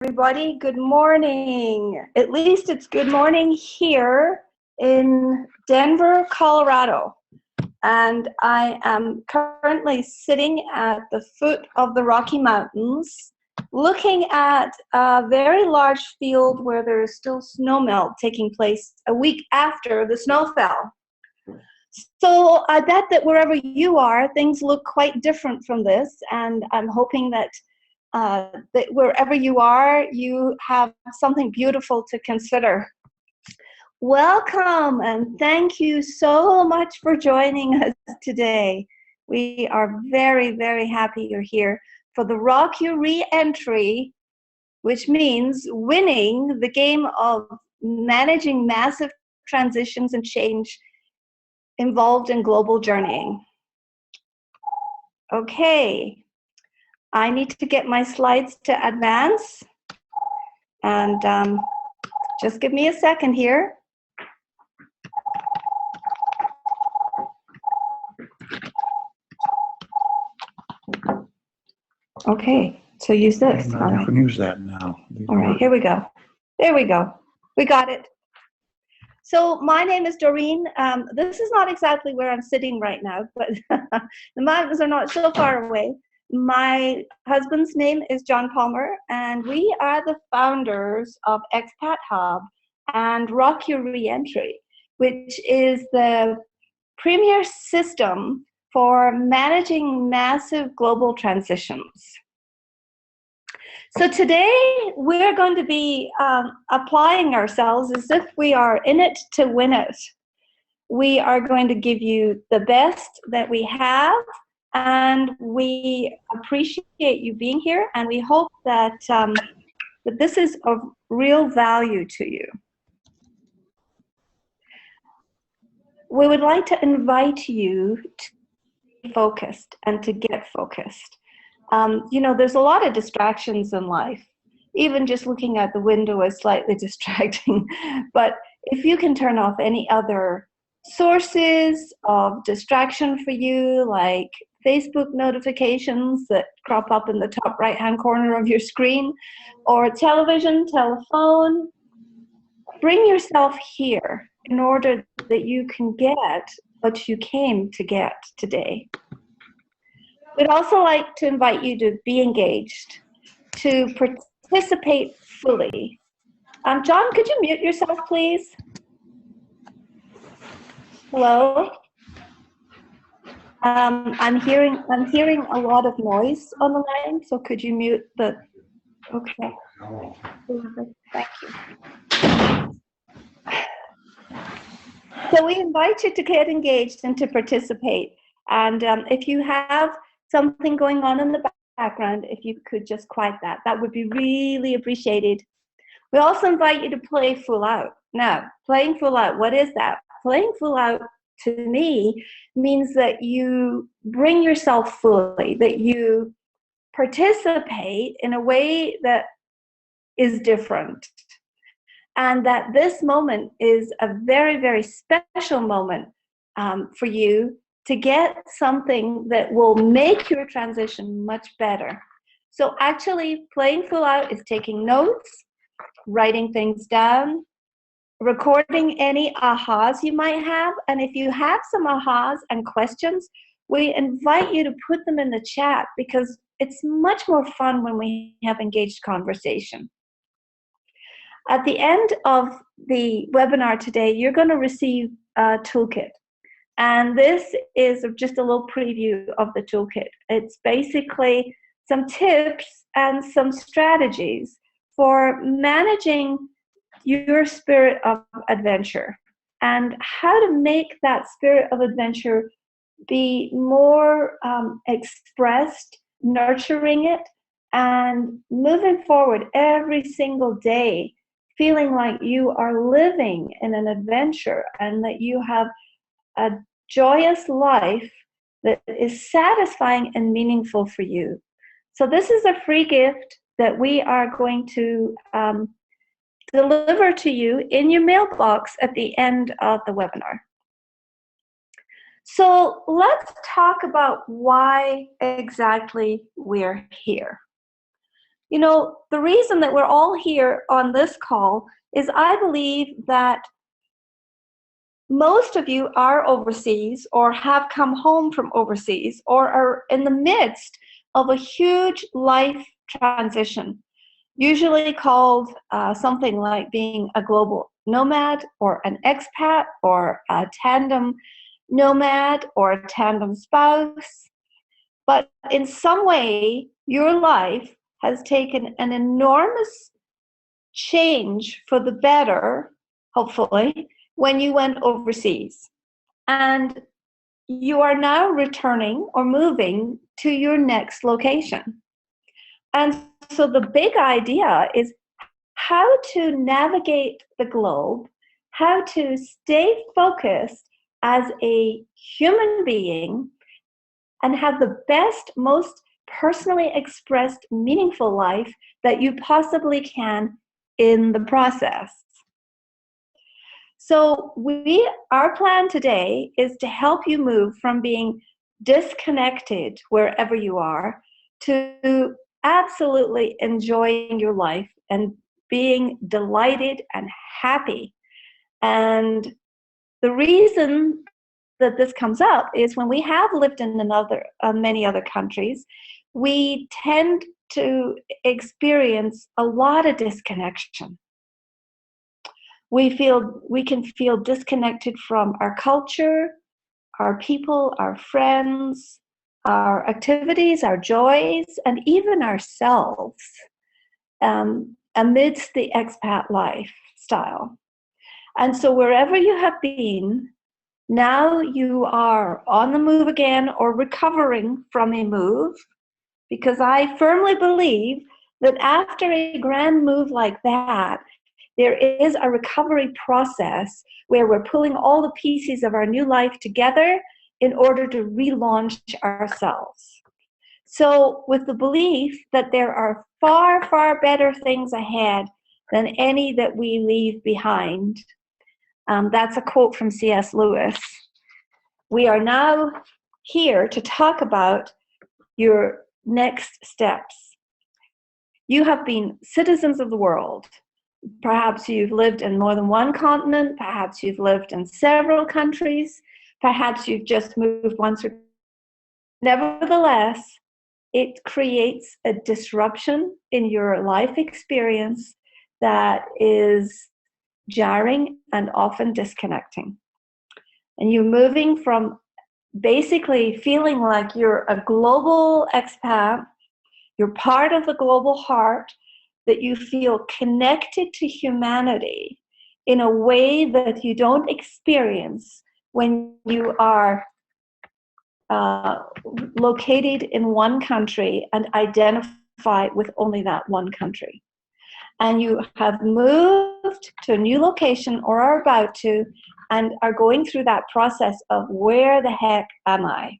Everybody. Good morning. At least it's good morning here in Denver, Colorado. And I am currently sitting at the foot of the Rocky Mountains, looking at a very large field where there is still snowmelt taking place a week after the snow fell. So I bet that wherever you are, things look quite different from this, and I'm hoping that wherever you are, you have something beautiful to consider. Welcome, and thank you so much for joining us today. We are very, very happy you're here for the Rocky Reentry, which means winning the game of managing massive transitions and change involved in global journeying. Okay. I need to get my slides to advance, and just give me a second here. Okay, so use this. All right. You can use that now. All right, here we go. There we go. We got it. So my name is Doreen. This is not exactly where I'm sitting right now, but the mountains are not so far away. My husband's name is John Palmer, and we are the founders of Expat Hub and Rocky Reentry, which is the premier system for managing massive global transitions. So today we're going to be applying ourselves as if we are in it to win it. We are going to give you the best that we have, and we appreciate you being here, and we hope that, that this is of real value to you. We would like to invite you to be focused and to get focused. You know, there's a lot of distractions in life. Even just looking out the window is slightly distracting. But if you can turn off any other sources of distraction for you, like Facebook notifications that crop up in the top right-hand corner of your screen, or television, telephone, bring yourself here in order that you can get what you came to get today. We'd also like to invite you to be engaged, to participate fully. John, could you mute yourself, please? Hello? I'm hearing a lot of noise on the line, so could you mute the, okay. Thank you. So we invite you to get engaged and to participate. And if you have something going on in the background, if you could just quiet that, that would be really appreciated. We also invite you to play full out. Now, playing full out, what is that? Playing full out, to me, means that you bring yourself fully, that you participate in a way that is different. And that this moment is a very, very special moment for you to get something that will make your transition much better. So actually, playing full out is taking notes, writing things down, recording any ahas you might have, and if you have some ahas and questions, we invite you to put them in the chat, because it's much more fun when we have engaged conversation. At the end of the webinar today, you're going to receive a toolkit, and this is just a little preview of the toolkit. It's basically some tips and some strategies for managing your spirit of adventure, and how to make that spirit of adventure be more expressed, nurturing it, and moving forward every single day, feeling like you are living in an adventure and that you have a joyous life that is satisfying and meaningful for you. So this is a free gift that we are going to deliver to you in your mailbox at the end of the webinar. So let's talk about why exactly we're here. You know, the reason that we're all here on this call is I believe that most of you are overseas or have come home from overseas or are in the midst of a huge life transition, usually called something like being a global nomad or an expat or a tandem nomad or a tandem spouse. But in some way, your life has taken an enormous change for the better, hopefully, when you went overseas. And you are now returning or moving to your next location. And so the big idea is how to navigate the globe, how to stay focused as a human being and have the best, most personally expressed, meaningful life that you possibly can in the process. So our plan today is to help you move from being disconnected wherever you are to absolutely enjoying your life and being delighted and happy. And the reason that this comes up is when we have lived in many other countries, we tend to experience a lot of disconnection. We can feel disconnected from our culture, our people, our friends, our activities, our joys, and even ourselves amidst the expat lifestyle. And so wherever you have been, now you are on the move again or recovering from a move, because I firmly believe that after a grand move like that, there is a recovery process where we're pulling all the pieces of our new life together in order to relaunch ourselves. So with the belief that there are far, far better things ahead than any that we leave behind. That's a quote from C.S. Lewis. We are now here to talk about your next steps. You have been citizens of the world. Perhaps you've lived in more than one continent, perhaps you've lived in several countries, perhaps you've just moved once or nevertheless, it creates a disruption in your life experience that is jarring and often disconnecting. And you're moving from basically feeling like you're a global expat, you're part of the global heart, that you feel connected to humanity in a way that you don't experience when you are located in one country and identify with only that one country. And you have moved to a new location or are about to and are going through that process of where the heck am I?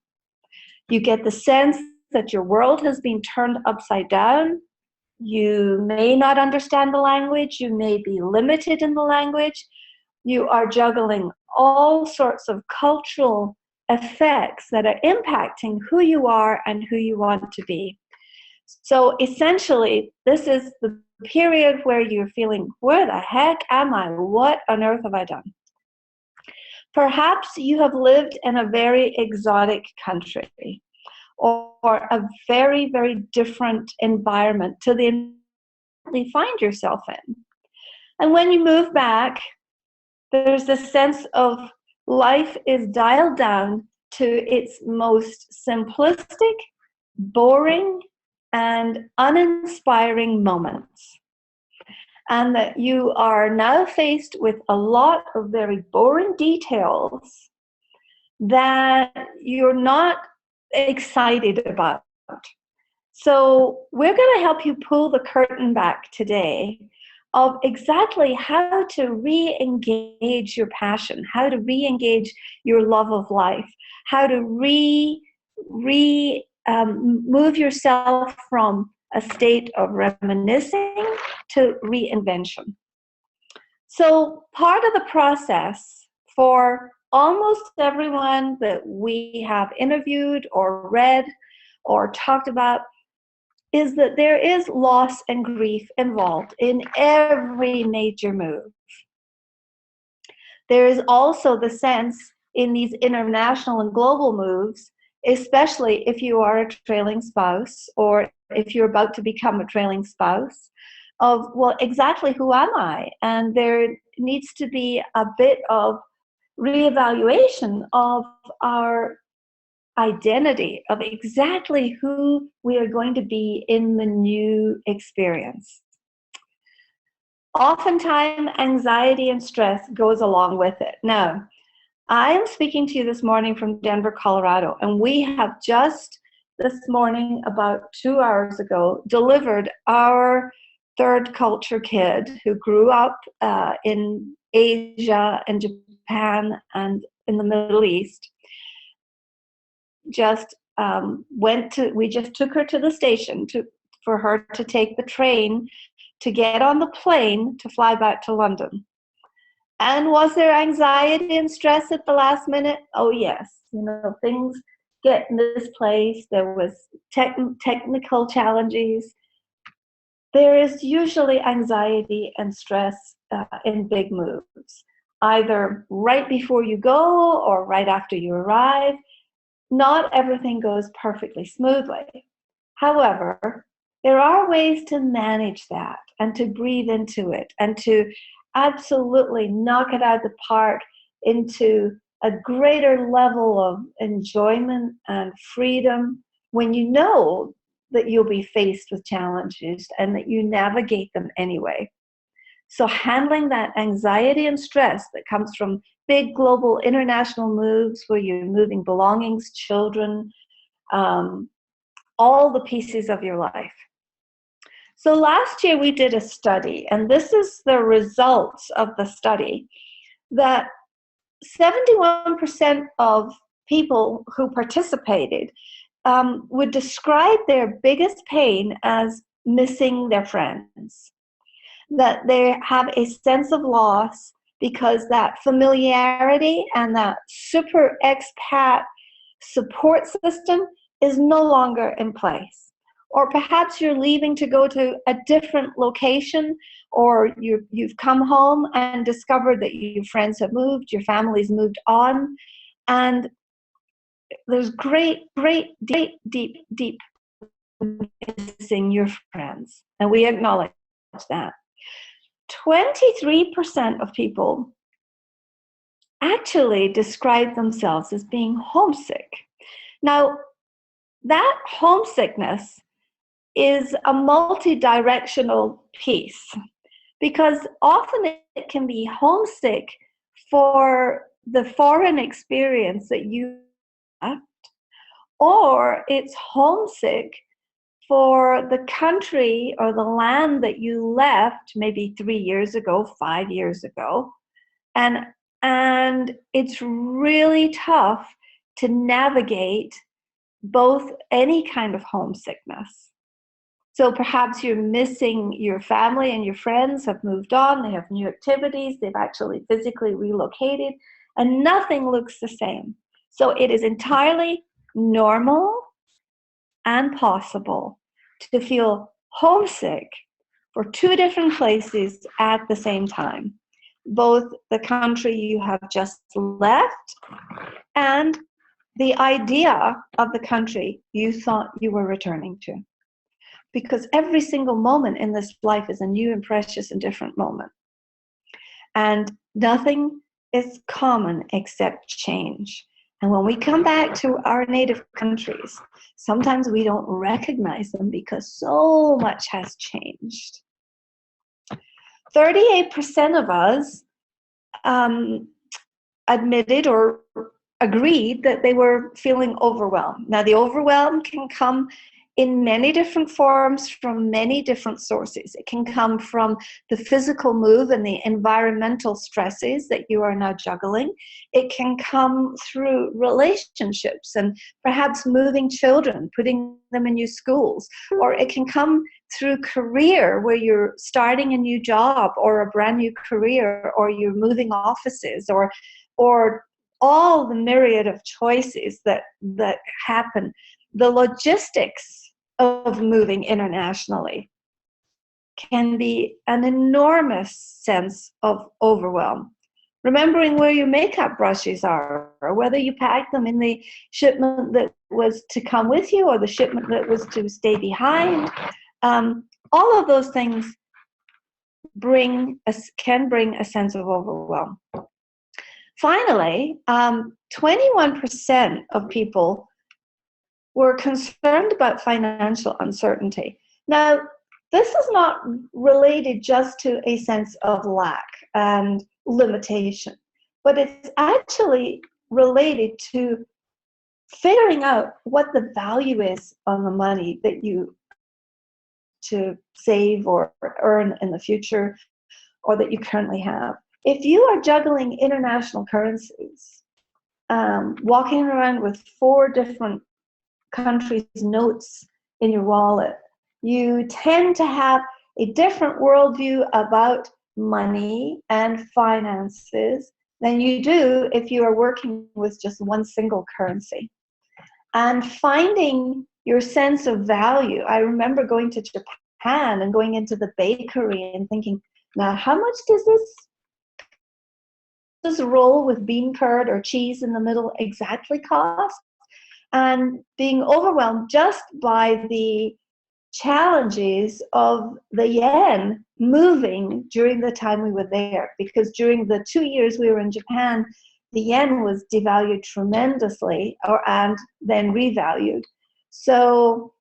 You get the sense that your world has been turned upside down. You may not understand the language. You may be limited in the language. You are juggling all sorts of cultural effects that are impacting who you are and who you want to be. So essentially, this is the period where you're feeling, where the heck am I? What on earth have I done? Perhaps you have lived in a very exotic country or a very, very different environment to the environment you find yourself in. And when you move back, there's this sense of life is dialed down to its most simplistic, boring, and uninspiring moments. And that you are now faced with a lot of very boring details that you're not excited about. So we're going to help you pull the curtain back today of exactly how to re-engage your passion, how to re-engage your love of life, how to move yourself from a state of reminiscing to reinvention. So part of the process for almost everyone that we have interviewed or read or talked about is that there is loss and grief involved in every major move. There is also the sense in these international and global moves, especially if you are a trailing spouse or if you're about to become a trailing spouse, of, well, exactly who am I? And there needs to be a bit of reevaluation of our identity, of exactly who we are going to be in the new experience. Oftentimes, anxiety and stress goes along with it. Now, I am speaking to you this morning from Denver, Colorado, and we have just this morning, about 2 hours ago, delivered our third culture kid who grew up in Asia and Japan and in the Middle East. We just took her to the station for her to take the train to get on the plane to fly back to London. And was there anxiety and stress at the last minute? Oh, yes. Things get misplaced. There was technical challenges. There is usually anxiety and stress in big moves, either right before you go or right after you arrive. Not everything goes perfectly smoothly. However, there are ways to manage that and to breathe into it and to absolutely knock it out of the park into a greater level of enjoyment and freedom when you know that you'll be faced with challenges and that you navigate them anyway. So handling that anxiety and stress that comes from big global international moves where you're moving belongings, children, all the pieces of your life. So last year we did a study, and this is the results of the study, that 71% of people who participated would describe their biggest pain as missing their friends, that they have a sense of loss because that familiarity and that super expat support system is no longer in place. Or perhaps you're leaving to go to a different location, or you've come home and discovered that your friends have moved, your family's moved on, and there's great, deep missing your friends, and we acknowledge that. 23% of people actually describe themselves as being homesick. Now, that homesickness is a multi-directional piece, because often it can be homesick for the foreign experience that you left, or it's homesick for the country or the land that you left maybe 3 years ago, 5 years ago, and it's really tough to navigate both any kind of homesickness. So perhaps you're missing your family and your friends have moved on, they have new activities, they've actually physically relocated, and nothing looks the same. So it is entirely normal and possible to feel homesick for two different places at the same time, both the country you have just left and the idea of the country you thought you were returning to. Because every single moment in this life is a new and precious and different moment. And nothing is common except change. And when we come back to our native countries, sometimes we don't recognize them because so much has changed. 38% of us admitted or agreed that they were feeling overwhelmed. Now, the overwhelm can come in many different forms from many different sources. It can come from the physical move and the environmental stresses that you are now juggling. It can come through relationships and perhaps moving children, putting them in new schools. Or it can come through career, where you're starting a new job or a brand new career, or you're moving offices, or all the myriad of choices that happen. The logistics of moving internationally can be an enormous sense of overwhelm. Remembering where your makeup brushes are, or whether you packed them in the shipment that was to come with you or the shipment that was to stay behind. All of those things can bring a sense of overwhelm. Finally, 21% of people were concerned about financial uncertainty. Now, this is not related just to a sense of lack and limitation, but it's actually related to figuring out what the value is on the money that you to save or earn in the future, or that you currently have. If you are juggling international currencies, walking around with 4 different countries' notes in your wallet, you tend to have a different worldview about money and finances than you do if you are working with just one single currency. And finding your sense of value. I remember going to Japan and going into the bakery and thinking, now how much does this roll with bean curd or cheese in the middle exactly cost? And being overwhelmed just by the challenges of the yen moving during the time we were there, because during the 2 years we were in Japan, the yen was devalued tremendously and then revalued. So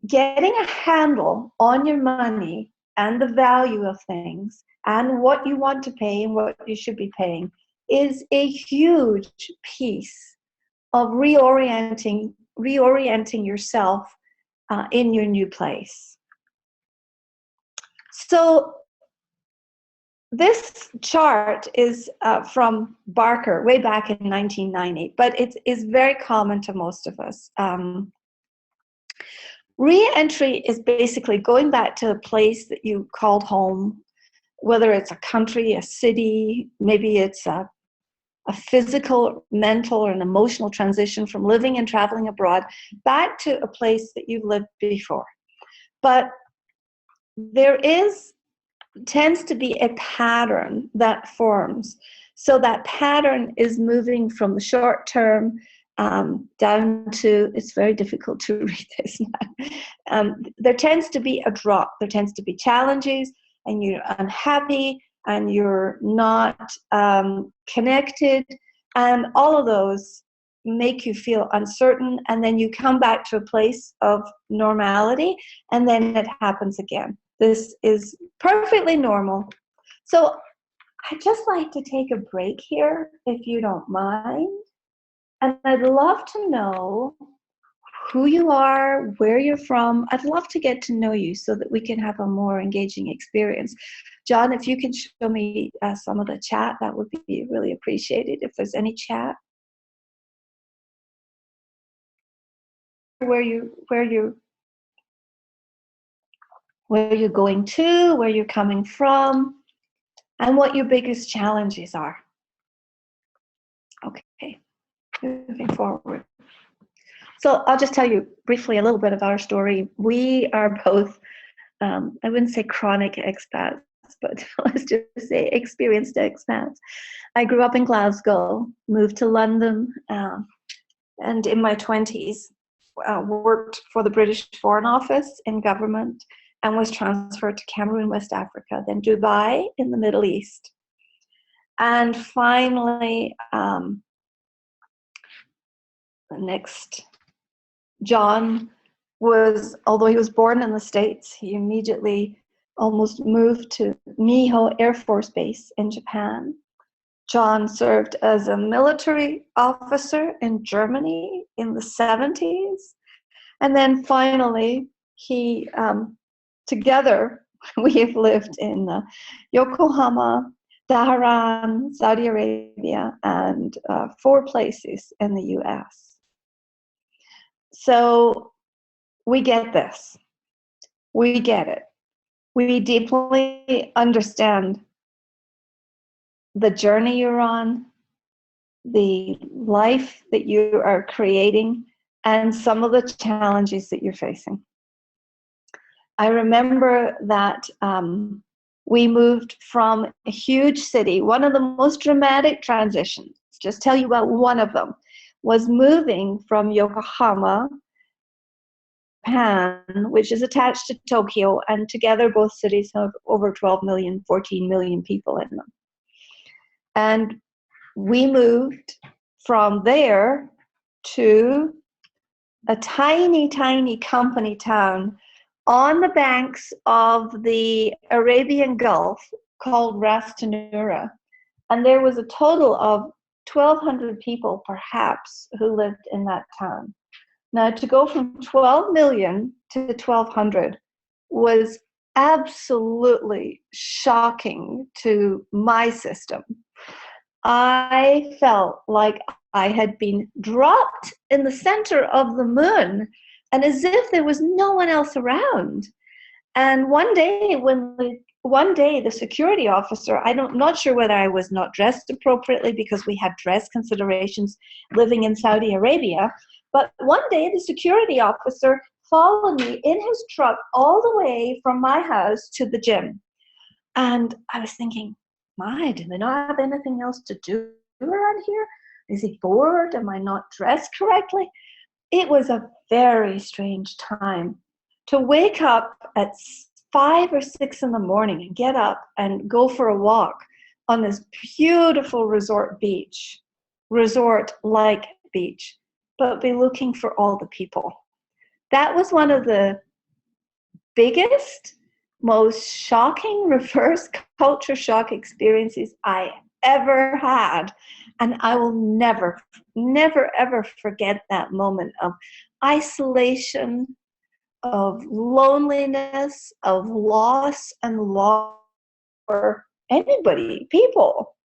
getting a handle on your money and the value of things and what you want to pay and what you should be paying is a huge piece of reorienting yourself in your new place. So this chart is from Barker way back in 1990, but it is very common to most of us. Reentry is basically going back to a place that you called home, whether it's a country, a city, maybe it's a physical, mental, or an emotional transition from living and traveling abroad back to a place that you've lived before. But there tends to be a pattern that forms. So that pattern is moving from the short term down to, it's very difficult to read this now. There tends to be a drop. There tends to be challenges, and you're unhappy, and you're not connected, and all of those make you feel uncertain, and then you come back to a place of normality, and then it happens again. This is perfectly normal. So I'd just like to take a break here, if you don't mind. And I'd love to know who you are, where you're from. I'd love to get to know you so that we can have a more engaging experience. John, if you can show me some of the chat, that would be really appreciated, if there's any chat. Where you're going to, where you're coming from, and what your biggest challenges are. Okay, moving forward. So I'll just tell you briefly a little bit of our story. We are both, I wouldn't say chronic expats, but let's just say experienced expats. I grew up in Glasgow, moved to London, and in my 20s, worked for the British Foreign Office in government, and was transferred to Cameroon, West Africa, then Dubai in the Middle East. And finally, John although he was born in the States, he immediately almost moved to Miho Air Force Base in Japan. John served as a military officer in Germany in the 70s. And then finally, together, we have lived in Yokohama, Tehran, Saudi Arabia, and 4 places in the US. So we get this. We get it. We deeply understand the journey you're on, the life that you are creating and some of the challenges that you're facing. I remember that we moved from a huge city. One of the most dramatic transitions, just tell you about one of them, was moving from Yokohama, Japan, which is attached to Tokyo, and together both cities have over 12 million, 14 million people in them. And we moved from there to a tiny, tiny company town on the banks of the Arabian Gulf called Ras Tanura. And there was a total of 1,200 people, perhaps, who lived in that town. Now, to go from 12 million to 1,200 was absolutely shocking to my system. I felt like I had been dropped in the center of the moon, and as if there was no one else around. And one day the security officer, not sure whether I was not dressed appropriately because we had dress considerations living in Saudi Arabia, but one day the security officer followed me in his truck all the way from my house to the gym. And I was thinking, do they not have anything else to do around here? Is he bored? Am I not dressed correctly? It was a very strange time to wake up at 5 or 6 in the morning and get up and go for a walk on this beautiful resort-like beach, but be looking for all the people. That was one of the biggest, most shocking reverse culture shock experiences I ever had. And I will never, never, ever forget that moment of isolation, of loneliness, of loss and loss for anybody, people.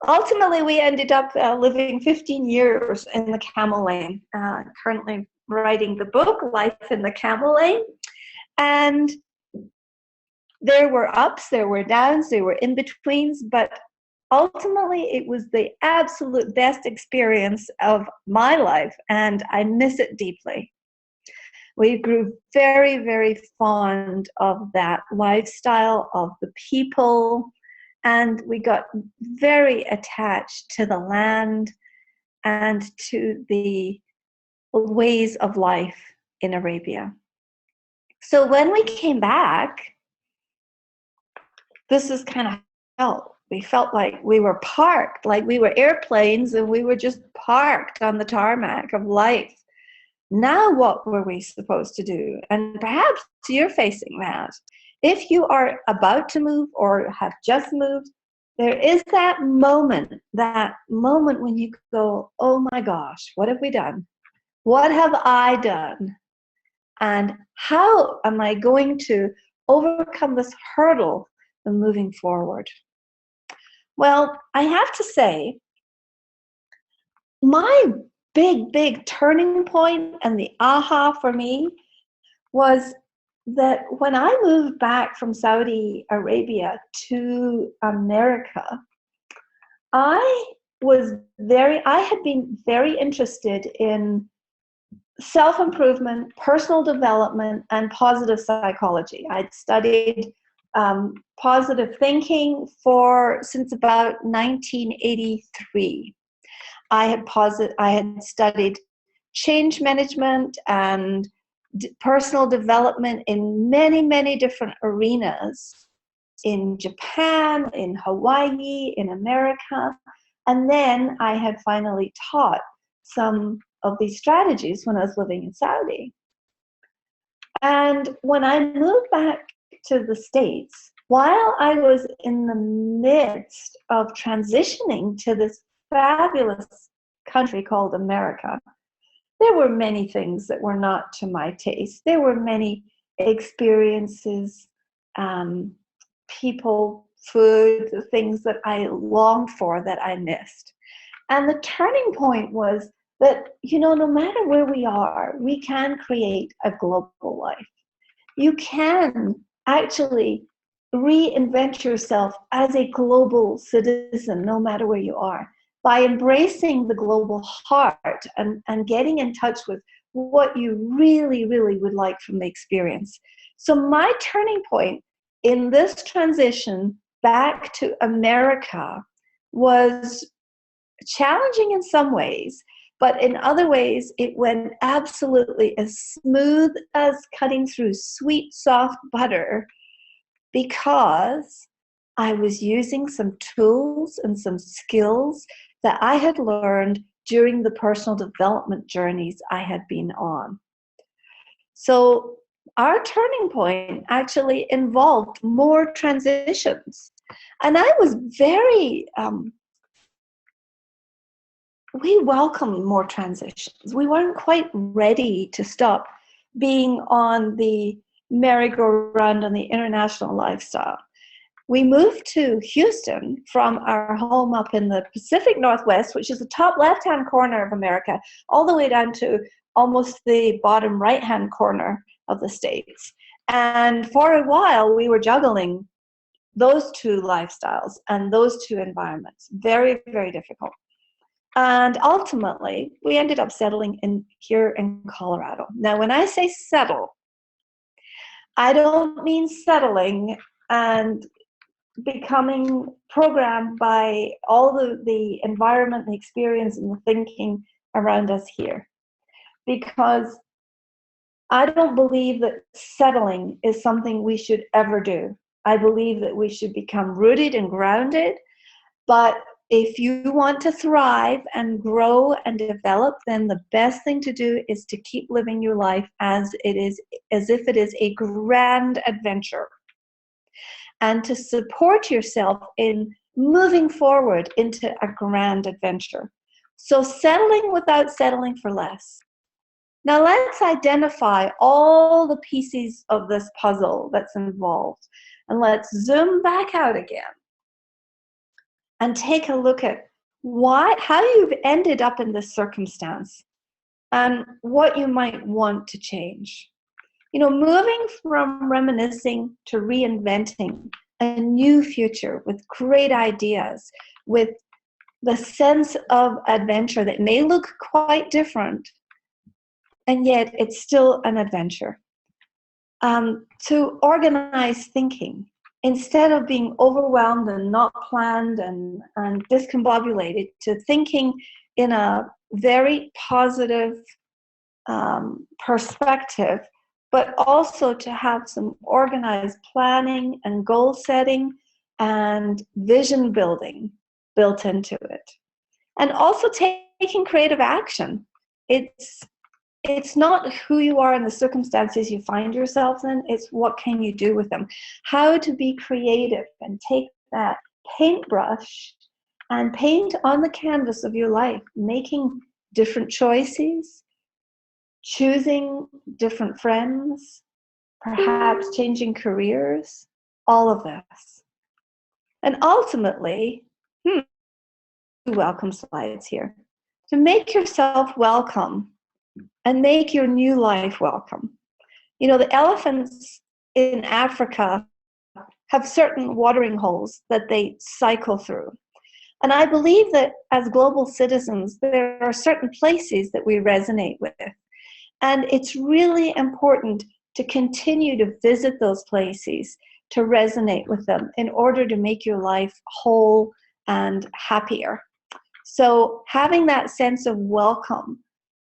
Ultimately, we ended up living 15 years in the Camel Lane, currently writing the book, Life in the Camel Lane. And there were ups, there were downs, there were in-betweens, but ultimately it was the absolute best experience of my life, and I miss it deeply. We grew very, very fond of that lifestyle, of the people, and we got very attached to the land and to the ways of life in Arabia. So when we came back, this is kind of how we felt like we were parked, like we were airplanes and we were just parked on the tarmac of life. Now what were we supposed to do? And perhaps you're facing that. If you are about to move or have just moved, there is that moment when you go, oh my gosh, what have we done? What have I done? And how am I going to overcome this hurdle of moving forward? Well, I have to say, my big turning point and the aha for me was that when I moved back from Saudi Arabia to America, I had been very interested in self-improvement, personal development, and positive psychology. I'd studied positive thinking since about 1983. I had studied change management and personal development in many, many different arenas in Japan, in Hawaii, in America. And then I had finally taught some of these strategies when I was living in Saudi. And when I moved back to the States, while I was in the midst of transitioning to this fabulous country called America, there were many things that were not to my taste. There were many experiences, people, food, the things that I longed for that I missed. And the turning point was that, no matter where we are, we can create a global life. You can actually reinvent yourself as a global citizen, no matter where you are. by embracing the global heart and getting in touch with what you really, really would like from the experience. So my turning point in this transition back to America was challenging in some ways, but in other ways, it went absolutely as smooth as cutting through sweet, soft butter, because I was using some tools and some skills that I had learned during the personal development journeys I had been on. So our turning point actually involved more transitions. And I was very, we welcomed more transitions. We weren't quite ready to stop being on the merry-go-round on the international lifestyle. We moved to Houston from our home up in the Pacific Northwest, which is the top left-hand corner of America, all the way down to almost the bottom right-hand corner of the States. And for a while, we were juggling those two lifestyles and those two environments. Very, very difficult. And ultimately, we ended up settling here in Colorado. Now, when I say settle, I don't mean settling and becoming programmed by all the environment, the experience, and the thinking around us here. Because I don't believe that settling is something we should ever do. I believe that we should become rooted and grounded, but if you want to thrive and grow and develop, then the best thing to do is to keep living your life as if it is a grand adventure, and to support yourself in moving forward into a grand adventure. So settling without settling for less. Now let's identify all the pieces of this puzzle that's involved, and let's zoom back out again and take a look at how you've ended up in this circumstance and what you might want to change. You know, moving from reminiscing to reinventing a new future with great ideas, with the sense of adventure that may look quite different, and yet it's still an adventure. To organize thinking, instead of being overwhelmed and not planned and discombobulated, to thinking in a very positive perspective, but also to have some organized planning and goal setting and vision building built into it. And also taking creative action. It's not who you are in the circumstances you find yourselves in, it's what can you do with them. How to be creative and take that paintbrush and paint on the canvas of your life, making different choices, choosing different friends, perhaps changing careers, all of this. And ultimately, welcome slides here, to make yourself welcome and make your new life welcome. You know, the elephants in Africa have certain watering holes that they cycle through. And I believe that as global citizens, there are certain places that we resonate with. And it's really important to continue to visit those places, to resonate with them in order to make your life whole and happier. So having that sense of welcome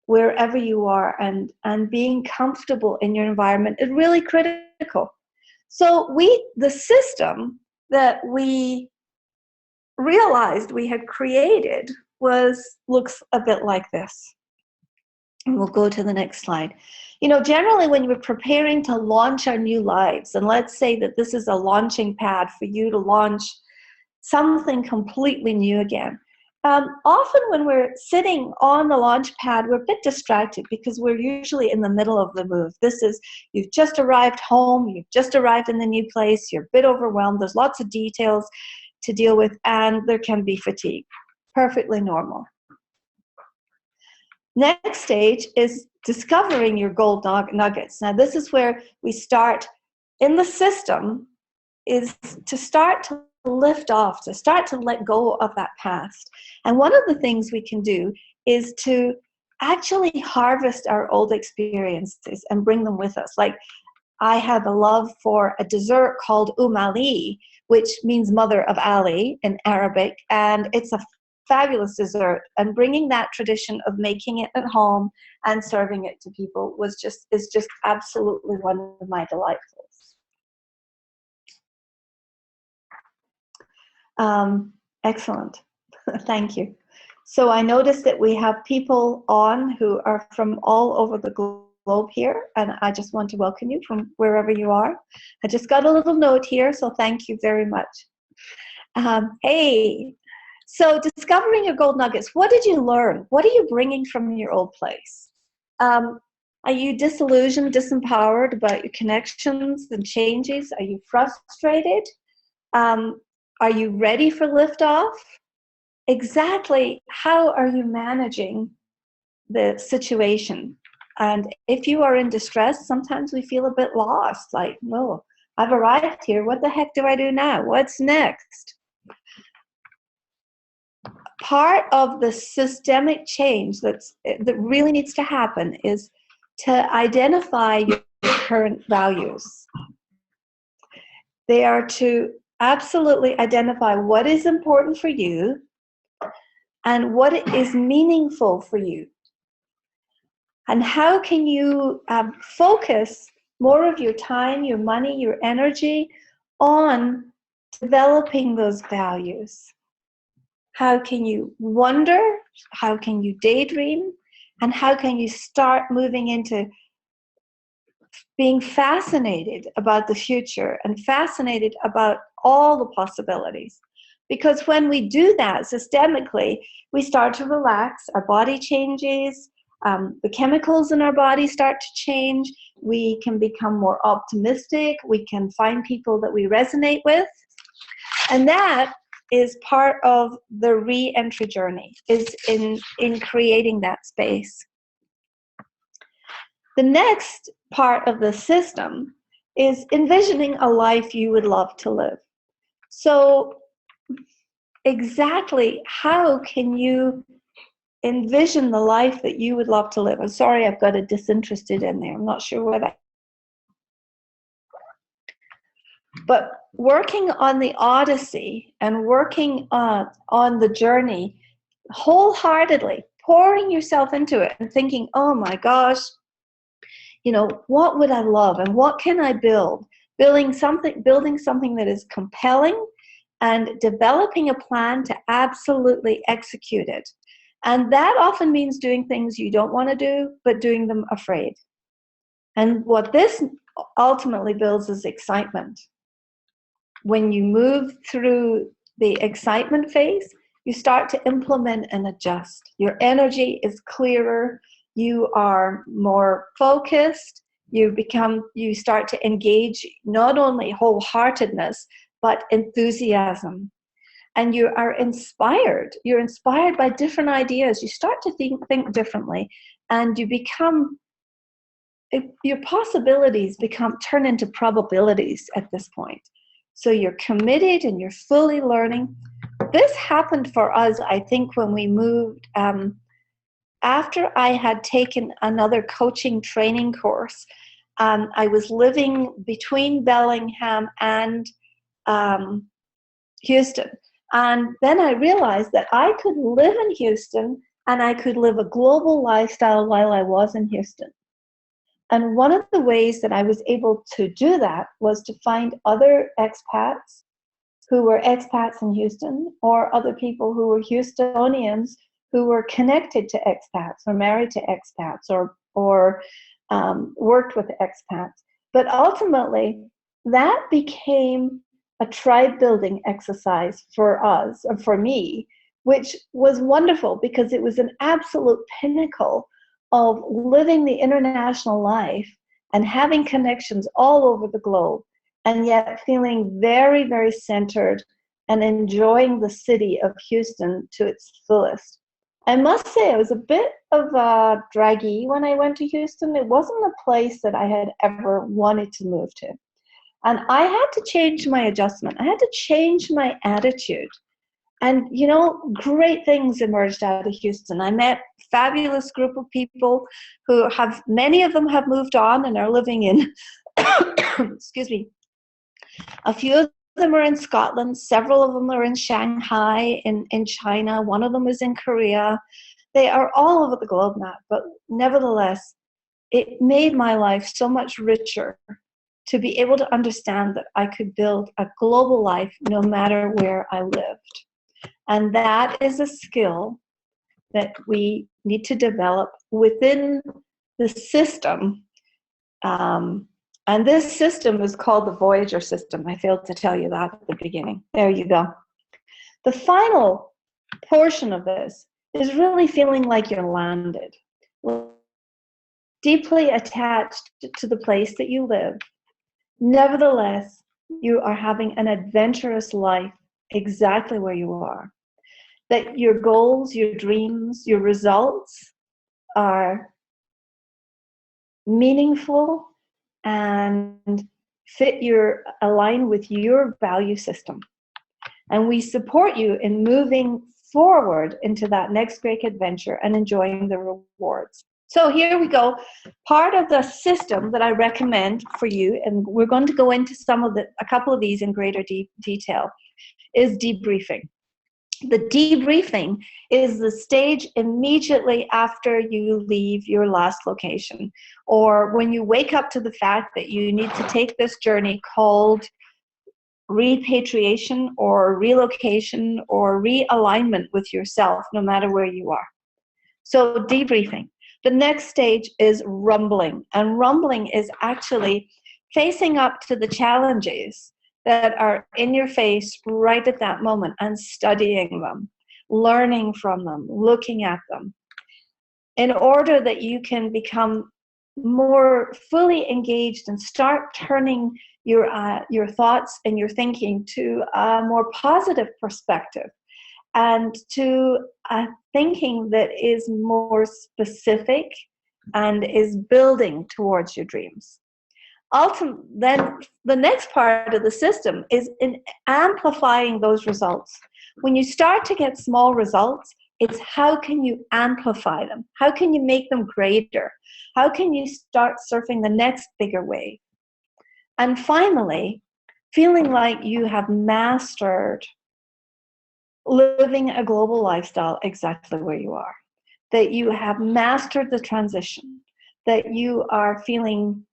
wherever you are and being comfortable in your environment is really critical. So the system that we realized we had created looks a bit like this. And we'll go to the next slide. You know, generally when we're preparing to launch our new lives, and let's say that this is a launching pad for you to launch something completely new again. Often when we're sitting on the launch pad, we're a bit distracted because we're usually in the middle of the move. You've just arrived home, you've just arrived in the new place, you're a bit overwhelmed, there's lots of details to deal with, and there can be fatigue. Perfectly normal. Next stage is discovering your gold nuggets. Now this is where we start in the system, is to start to lift off, to start to let go of that past. And one of the things we can do is to actually harvest our old experiences and bring them with us. Like, I have a love for a dessert called Ali, which means mother of Ali in Arabic, and it's a fabulous dessert. And bringing that tradition of making it at home and serving it to people is just absolutely one of my delightfuls. Excellent. Thank you. So I noticed that we have people on who are from all over the globe here, and I just want to welcome you from wherever you are. I just got a little note here, so thank you very much. Hey, so discovering your gold nuggets, what did you learn? What are you bringing from your old place? Are you disillusioned, disempowered about your connections and changes? Are you frustrated? Are you ready for liftoff? Exactly how are you managing the situation? And if you are in distress, sometimes we feel a bit lost, like, no, I've arrived here. What the heck do I do now? What's next? Part of the systemic change that really needs to happen is to identify your current values. They are to absolutely identify what is important for you and what is meaningful for you. And how can you focus more of your time, your money, your energy on developing those values? How can you wonder? How can you daydream? And how can you start moving into being fascinated about the future and fascinated about all the possibilities? Because when we do that systemically, we start to relax, our body changes, the chemicals in our body start to change, we can become more optimistic, we can find people that we resonate with. And that is part of the re-entry journey, is in creating that space. The next part of the system is envisioning a life you would love to live. So exactly how can you envision the life that you would love to live? I'm sorry, I've got a disinterested in there. I'm not sure where that. But working on the Odyssey and working on the journey wholeheartedly, pouring yourself into it and thinking, oh my gosh, you know, what would I love and what can I build? Building something that is compelling and developing a plan to absolutely execute it. And that often means doing things you don't want to do, but doing them afraid. And what this ultimately builds is excitement. When you move through the excitement phase, you start to implement and adjust. Your energy is clearer, you are more focused, you start to engage not only wholeheartedness, but enthusiasm. And you are inspired. You're inspired by different ideas. You start to think differently, and you become, your possibilities turn into probabilities at this point. So you're committed and you're fully learning. This happened for us, I think, when we moved. After I had taken another coaching training course, I was living between Bellingham and Houston. And then I realized that I could live in Houston and I could live a global lifestyle while I was in Houston. And one of the ways that I was able to do that was to find other expats who were expats in Houston, or other people who were Houstonians who were connected to expats or married to expats or worked with expats. But ultimately, that became a tribe building exercise for us, or for me, which was wonderful because it was an absolute pinnacle of living the international life and having connections all over the globe, and yet feeling very, very centered and enjoying the city of Houston to its fullest. I must say, I was a bit of a draggy when I went to Houston. It wasn't a place that I had ever wanted to move to. And I had to change my adjustment. I had to change my attitude. And, you know, great things emerged out of Houston. I met a fabulous group of people who have, many of them have moved on and are living in, excuse me, a few of them are in Scotland, several of them are in Shanghai, in China, one of them is in Korea. They are all over the globe now, but nevertheless, it made my life so much richer to be able to understand that I could build a global life no matter where I lived. And that is a skill that we need to develop within the system. And this system is called the Voyager system. I failed to tell you that at the beginning. There you go. The final portion of this is really feeling like you're landed, deeply attached to the place that you live. Nevertheless, you are having an adventurous life exactly where you are. That your goals, your dreams, your results are meaningful and align with your value system. And we support you in moving forward into that next great adventure and enjoying the rewards. So here we go. Part of the system that I recommend for you, and we're going to go into a couple of these in greater detail, is debriefing. The debriefing is the stage immediately after you leave your last location, or when you wake up to the fact that you need to take this journey called repatriation or relocation or realignment with yourself, no matter where you are. So debriefing. The next stage is rumbling, and rumbling is actually facing up to the challenges that are in your face right at that moment and studying them, learning from them, looking at them, in order that you can become more fully engaged and start turning your thoughts and your thinking to a more positive perspective and to a thinking that is more specific and is building towards your dreams. Ultimately, then the next part of the system is in amplifying those results. When you start to get small results, it's how can you amplify them? How can you make them greater? How can you start surfing the next bigger wave? And finally, feeling like you have mastered living a global lifestyle exactly where you are, that you have mastered the transition, that you are feeling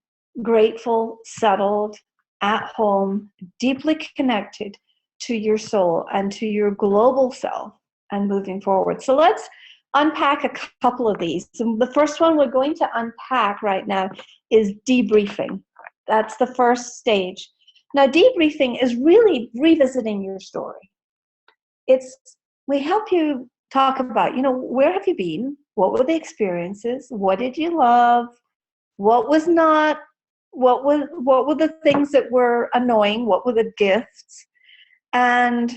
grateful, settled, at home, deeply connected to your soul and to your global self and moving forward. So let's unpack a couple of these. So the first one we're going to unpack right now is debriefing. That's the first stage. Now, debriefing is really revisiting your story. We help you talk about, where have you been? What were the experiences? What did you love? What was not? What were the things that were annoying? What were the gifts? And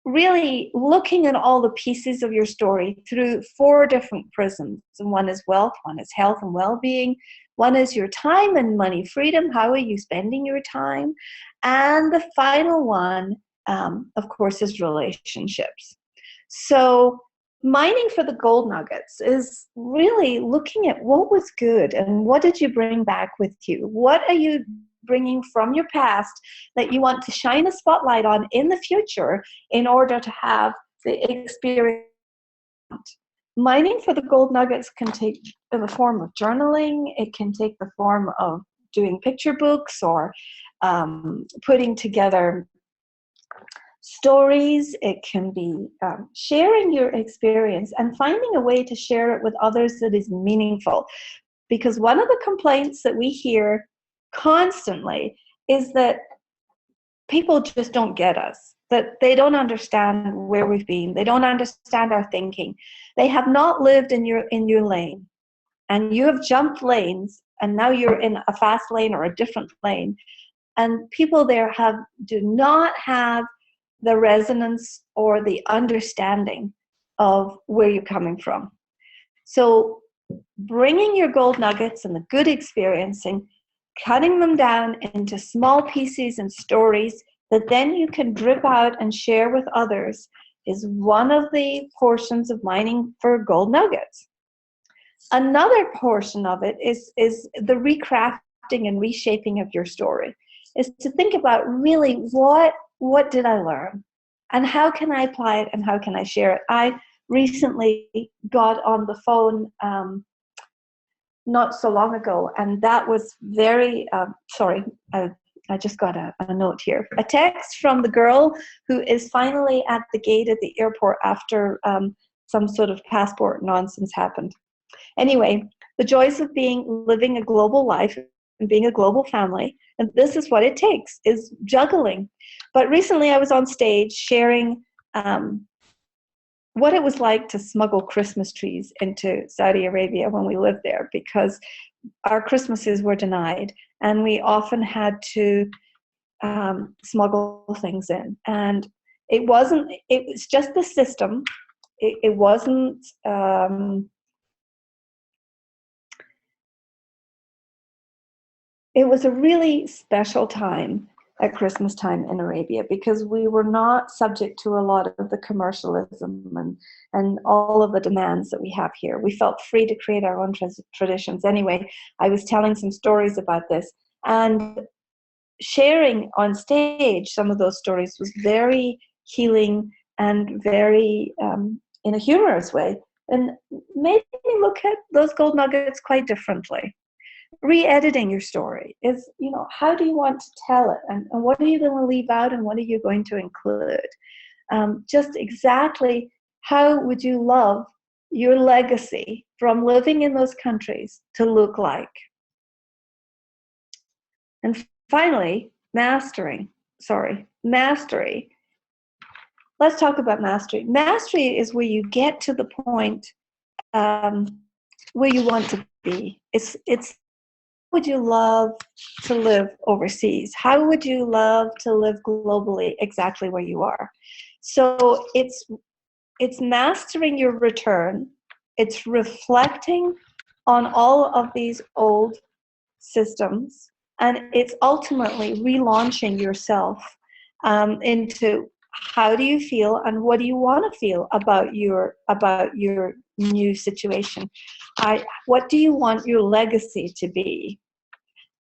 really looking at all the pieces of your story through 4 different prisms. And one is wealth, one is health and well-being, one is your time and money freedom. How are you spending your time? And the final one, of course, is relationships. So mining for the gold nuggets is really looking at what was good and what did you bring back with you? What are you bringing from your past that you want to shine a spotlight on in the future in order to have the experience? Mining for the gold nuggets can take the form of journaling. It can take the form of doing picture books or putting together stories. It can be sharing your experience and finding a way to share it with others that is meaningful. Because one of the complaints that we hear constantly is that people just don't get us, that they don't understand where we've been. They don't understand our thinking. They have not lived in your lane, and you have jumped lanes, and now you're in a fast lane or a different lane. And people there do not have the resonance or the understanding of where you're coming from. So bringing your gold nuggets and the good experiencing cutting them down into small pieces and stories that then you can drip out and share with others is one of the portions of mining for gold nuggets. Another portion of it is the recrafting and reshaping of your story, is to think about really what did I learn and how can I apply it and how can I share it. I recently got on the phone not so long ago, and that was very, sorry, I just got a note here. A text from the girl who is finally at the gate at the airport after some sort of passport nonsense happened. Anyway, the joys of living a global life and being a global family, and this is what it takes, is juggling. But recently I was on stage sharing what it was like to smuggle Christmas trees into Saudi Arabia when we lived there, because our Christmases were denied and we often had to smuggle things in. And it was just the system. It wasn't, it was a really special time at Christmas time in Arabia, because we were not subject to a lot of the commercialism and all of the demands that we have here. We felt free to create our own traditions. Anyway, I was telling some stories about this, and sharing on stage some of those stories was very healing and very in a humorous way, and made me look at those gold nuggets quite differently. Re-editing your story is, how do you want to tell it, and what are you going to leave out and what are you going to include? Just exactly how would you love your legacy from living in those countries to look like? And finally, mastery. Let's talk about mastery. Mastery is where you get to the point where you want to be. It's would you love to live overseas? How would you love to live globally exactly where you are? So it's mastering your return. It's reflecting on all of these old systems, and it's ultimately relaunching yourself into how do you feel and what do you want to feel about your new situation. What do you want your legacy to be?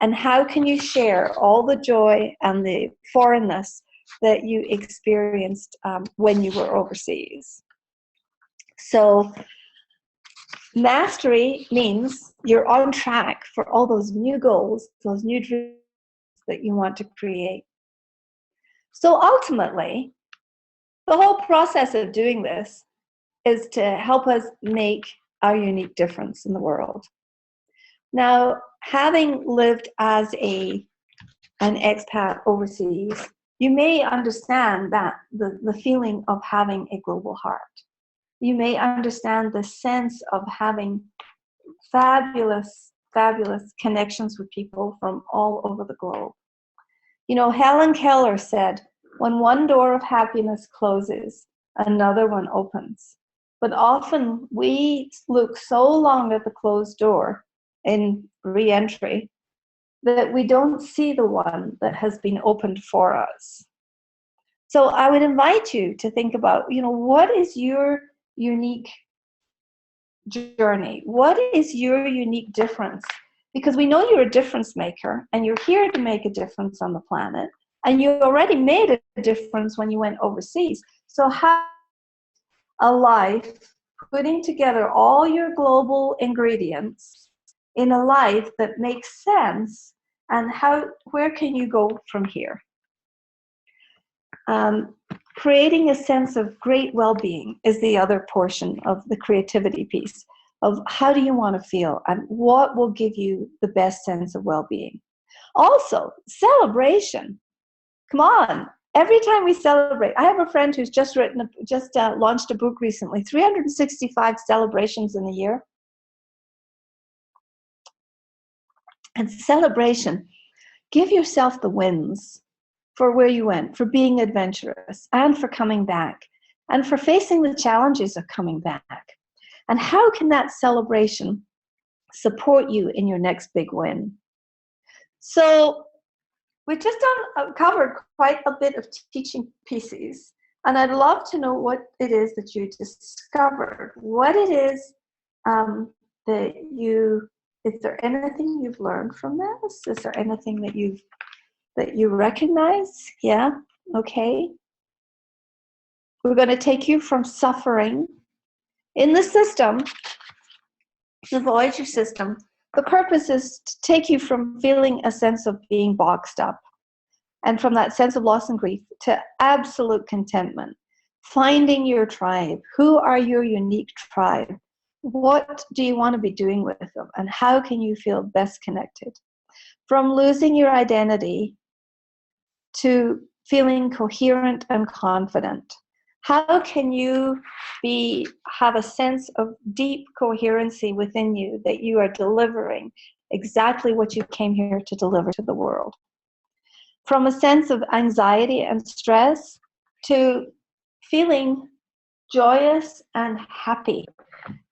And how can you share all the joy and the foreignness that you experienced when you were overseas? So mastery means you're on track for all those new goals, those new dreams that you want to create. So ultimately, the whole process of doing this is to help us make our unique difference in the world. Now, having lived as an expat overseas, you may understand that the feeling of having a global heart. You may understand the sense of having fabulous, fabulous connections with people from all over the globe. Helen Keller said, when one door of happiness closes, another one opens. But often we look so long at the closed door in Reentry that we don't see the one that has been opened for us. So I would invite you to think about, what is your unique journey? What is your unique difference? Because we know you're a difference maker and you're here to make a difference on the planet, and you already made a difference when you went overseas. So how a life putting together all your global ingredients in a life that makes sense, and where can you go from here? Creating a sense of great well-being is the other portion of the creativity piece of how do you want to feel and what will give you the best sense of well-being. Also, celebration. Come on. Every time we celebrate, I have a friend who's just launched a book recently, 365 celebrations in a year. And celebration, give yourself the wins for where you went, for being adventurous, and for coming back, and for facing the challenges of coming back. And how can that celebration support you in your next big win? So we just covered quite a bit of teaching pieces, and I'd love to know what it is that you discovered. What it is that you, is there anything you've learned from this? Is there anything that you recognize? Yeah, okay. We're going to take you from suffering in the system, the Voyager system. The purpose is to take you from feeling a sense of being boxed up, and from that sense of loss and grief to absolute contentment, finding your tribe. Who are your unique tribe? What do you want to be doing with them? And how can you feel best connected? From losing your identity to feeling coherent and confident. How can you have a sense of deep coherency within you that you are delivering exactly what you came here to deliver to the world? From a sense of anxiety and stress to feeling joyous and happy,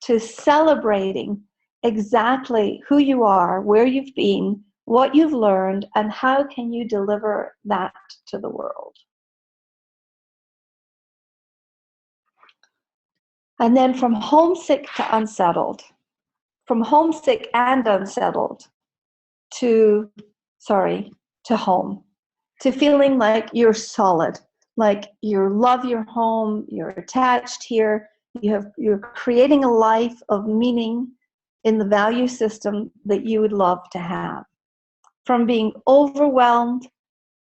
to celebrating exactly who you are, where you've been, what you've learned, and how can you deliver that to the world. And then from homesick to unsettled, from homesick and unsettled to home, to feeling like you're solid, like you love your home, you're attached here, you're creating a life of meaning in the value system that you would love to have. From being overwhelmed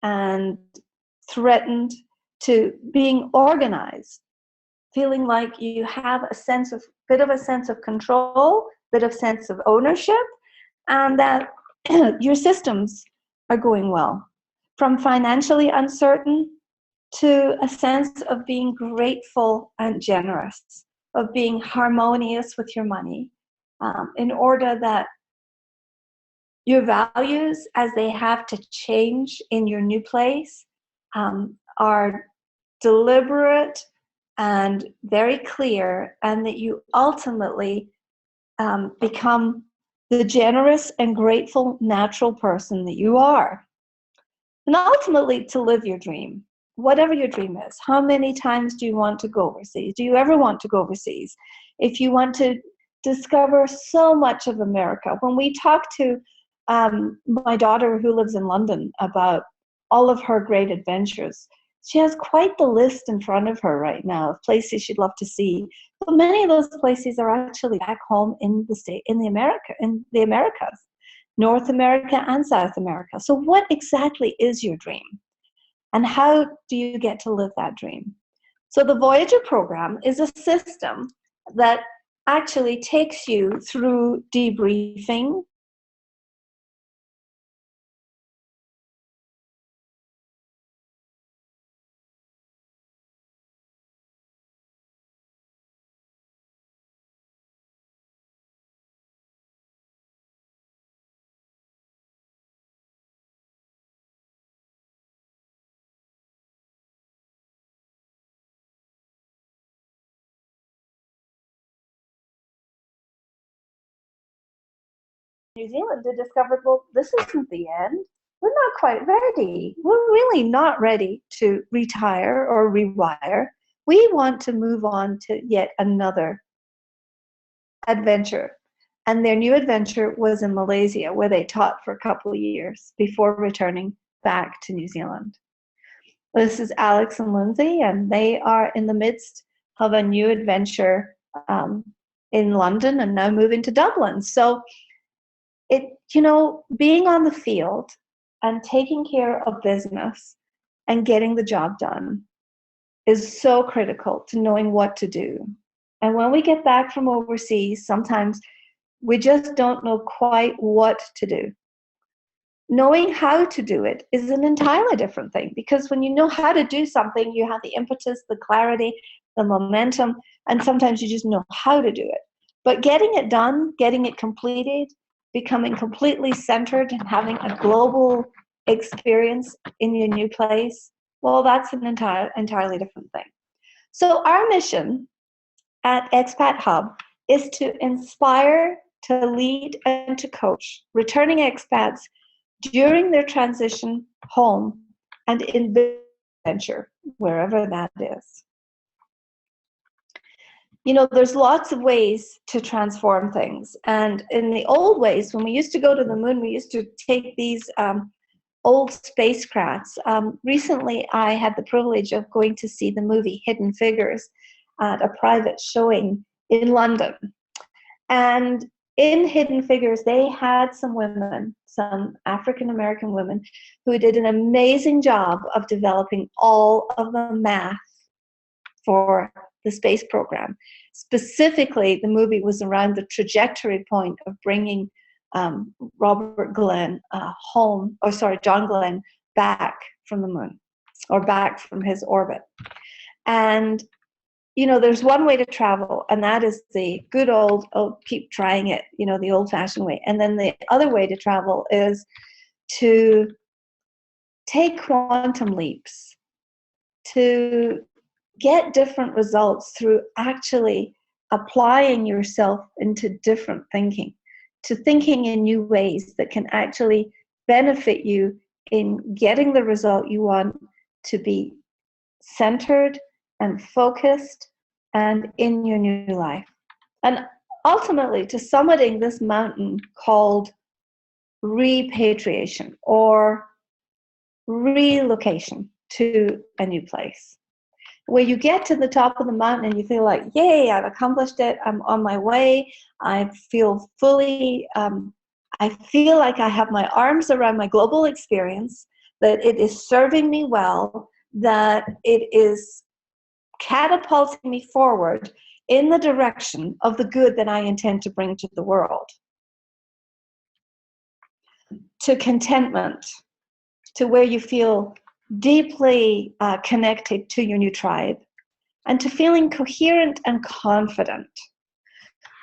and threatened to being organized, feeling like you have a bit of a sense of control, bit of sense of ownership, and that your systems are going well. From financially uncertain to a sense of being grateful and generous, of being harmonious with your money, in order that your values, as they have to change in your new place, are deliberate and very clear, and that you ultimately become the generous and grateful natural person that you are. And ultimately to live your dream, whatever your dream is. How many times do you want to go overseas? Do you ever want to go overseas? If you want to discover so much of America. When we talk to my daughter who lives in London about all of her great adventures, she has quite the list in front of her right now of places she'd love to see. But many of those places are actually back home in the Americas, North America and South America. So what exactly is your dream? And how do you get to live that dream? So the Voyager program is a system that actually takes you through debriefing, New Zealand to discover, well, this isn't the end. We're not quite ready. We're really not ready to retire or rewire. We want to move on to yet another adventure. And their new adventure was in Malaysia, where they taught for a couple of years before returning back to New Zealand. This is Alex and Lindsay, and they are in the midst of a new adventure in London and now moving to Dublin. So being on the field and taking care of business and getting the job done is so critical to knowing what to do. And when we get back from overseas, sometimes we just don't know quite what to do. Knowing how to do it is an entirely different thing, because when you know how to do something, you have the impetus, the clarity, the momentum, and sometimes you just know how to do it. But getting it done, getting it completed, becoming completely centered and having a global experience in your new place, well, that's an entirely different thing. So our mission at Expat Hub is to inspire, to lead, and to coach returning expats during their transition home and in adventure, wherever that is. You know, there's lots of ways to transform things. And in the old ways, when we used to go to the moon, we used to take these old spacecrafts. Recently, I had the privilege of going to see the movie Hidden Figures at a private showing in London. And in Hidden Figures, they had some women, some African-American women, who did an amazing job of developing all of the math for the space program. Specifically, the movie was around the trajectory point of bringing John Glenn back from the moon, or back from his orbit. And you know, there's one way to travel, and that is the good old, oh, keep trying it, you know, the old-fashioned way. And then the other way to travel is to take quantum leaps, to get different results through actually applying yourself into different thinking, to thinking in new ways that can actually benefit you in getting the result you want, to be centered and focused and in your new life. And ultimately, to summiting this mountain called repatriation or relocation to a new place, where you get to the top of the mountain and you feel like, yay, I've accomplished it, I'm on my way, I feel fully, I feel like I have my arms around my global experience, that it is serving me well, that it is catapulting me forward in the direction of the good that I intend to bring to the world. To contentment, to where you feel deeply connected to your new tribe, and to feeling coherent and confident,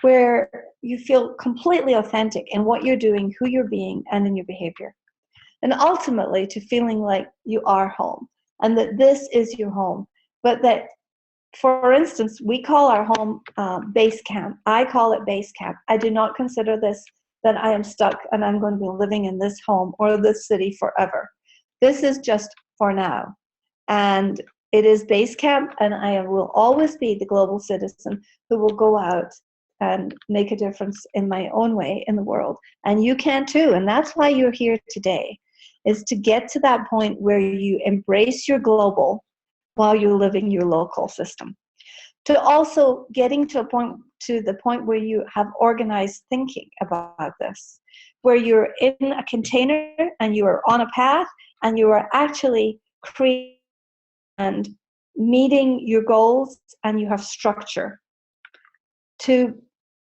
where you feel completely authentic in what you're doing, who you're being, and in your behavior. And ultimately to feeling like you are home, and that this is your home, but that, for instance, we call our home base camp. I call it base camp. I do not consider this that I am stuck and I'm going to be living in this home or this city forever. This is just for now. And it is base camp, and I will always be the global citizen who will go out and make a difference in my own way in the world. And you can too. And that's why you're here today, is to get to that point where you embrace your global while you're living your local system. To also getting to the point where you have organized thinking about this, where you're in a container and you are on a path and you are actually creating and meeting your goals, and you have structure. To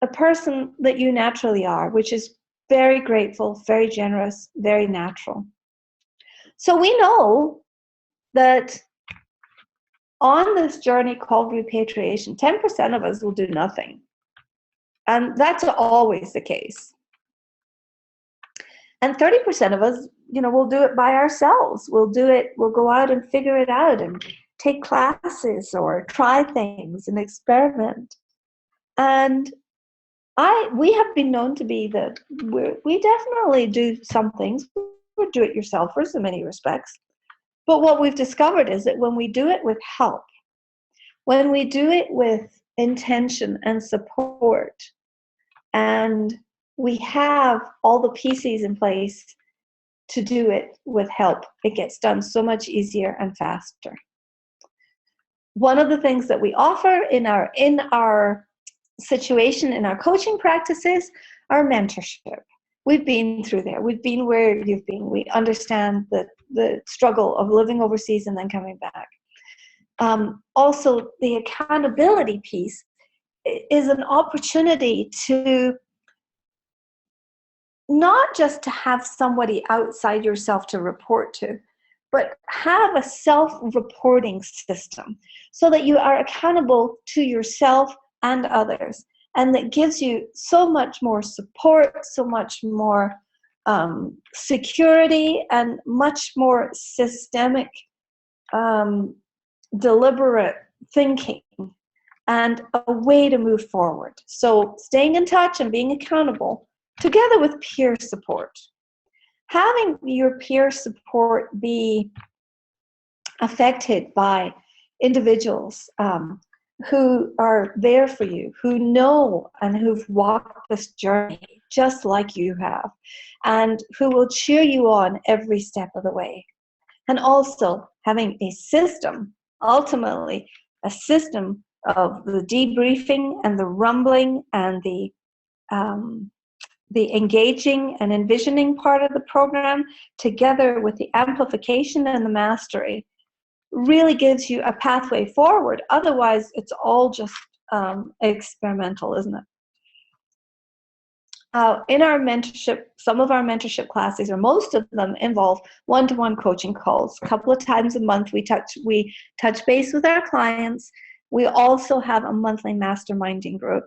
a person that you naturally are, which is very grateful, very generous, very natural. So we know that on this journey called repatriation, 10% of us will do nothing. And that's always the case. And 30% of us, you know, will do it by ourselves. We'll go out and figure it out and take classes or try things and experiment. And we have been known to be that we definitely do some things. We're do-it-yourselfers in many respects. But what we've discovered is that when we do it with help, when we do it with intention and support, and we have all the pieces in place to do it with help, it gets done so much easier and faster. One of the things that we offer in our situation, in our coaching practices, are mentorship. We've been through there. We've been where you've been. We understand the struggle of living overseas and then coming back. Also, the accountability piece is an opportunity to not just to have somebody outside yourself to report to, but have a self-reporting system so that you are accountable to yourself and others. And that gives you so much more support, so much more security, and much more systemic, deliberate thinking, and a way to move forward. So staying in touch and being accountable, together with peer support. having your peer support be affected by individuals who are there for you, who know and who've walked this journey just like you have, and who will cheer you on every step of the way. And also having a system, ultimately a system of the debriefing and the rumbling and the engaging and envisioning part of the program, together with the amplification and the mastery, really gives you a pathway forward. Otherwise, it's all just experimental, isn't it? In our mentorship, some of our mentorship classes, or most of them, involve one-to-one coaching calls. A couple of times a month, we touch base with our clients. We also have a monthly masterminding group,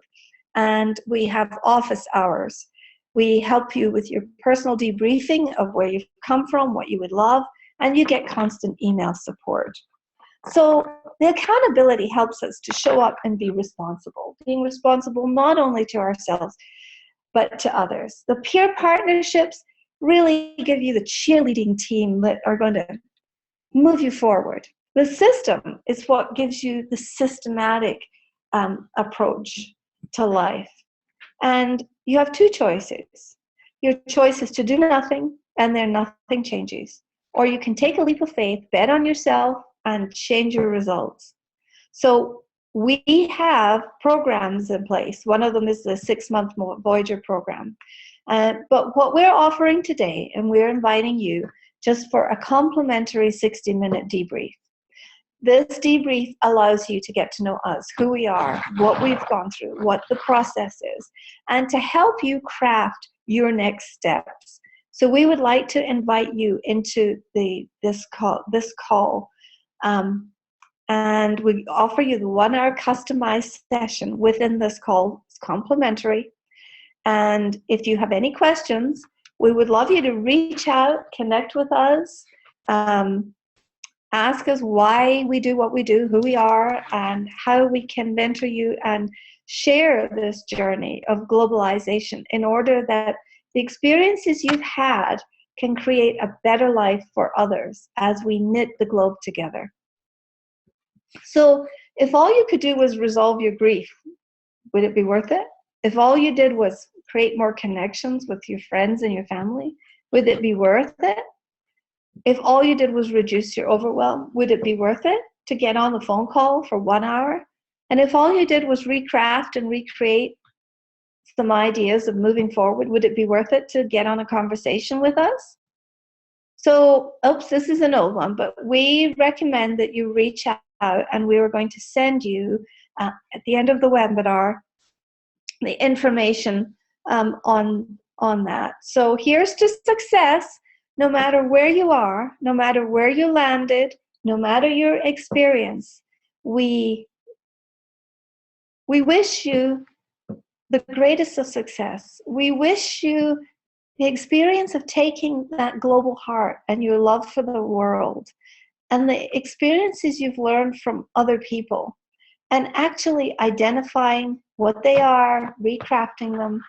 and we have office hours. We help you with your personal debriefing of where you've come from, what you would love, and you get constant email support. So the accountability helps us to show up and be responsible, being responsible not only to ourselves, but to others. The peer partnerships really give you the cheerleading team that are going to move you forward. The system is what gives you the systematic approach to life. And you have two choices. Your choice is to do nothing, and then nothing changes. Or you can take a leap of faith, bet on yourself, and change your results. So we have programs in place. One of them is the 6-month Voyager program. But what we're offering today, and we're inviting you just for a complimentary 60-minute debrief. This debrief allows you to get to know us, who we are, what we've gone through, what the process is, and to help you craft your next steps. So we would like to invite you into this call. And we offer you the 1-hour customized session within this call. It's complimentary. And if you have any questions, we would love you to reach out, connect with us, ask us why we do what we do, who we are, and how we can mentor you and share this journey of globalization in order that the experiences you've had can create a better life for others as we knit the globe together. So if all you could do was resolve your grief, would it be worth it? If all you did was create more connections with your friends and your family, would it be worth it? If all you did was reduce your overwhelm, would it be worth it to get on the phone call for 1 hour? And if all you did was recraft and recreate some ideas of moving forward, would it be worth it to get on a conversation with us? So, oops, this is an old one, but we recommend that you reach out, and we are going to send you at the end of the webinar the information on that. So here's to success. No matter where you are, no matter where you landed, no matter your experience, we wish you the greatest of success. We wish you the experience of taking that global heart and your love for the world and the experiences you've learned from other people, and actually identifying what they are, recrafting them,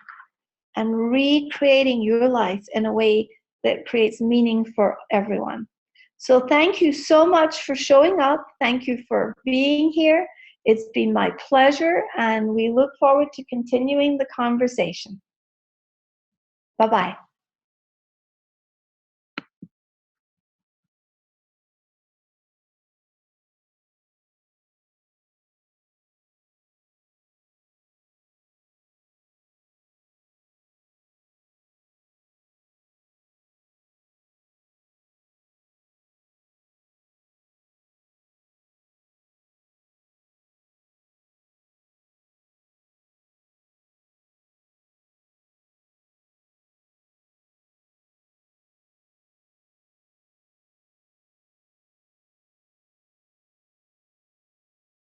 and recreating your life in a way that creates meaning for everyone. So thank you so much for showing up. Thank you for being here. It's been my pleasure, and we look forward to continuing the conversation. Bye-bye.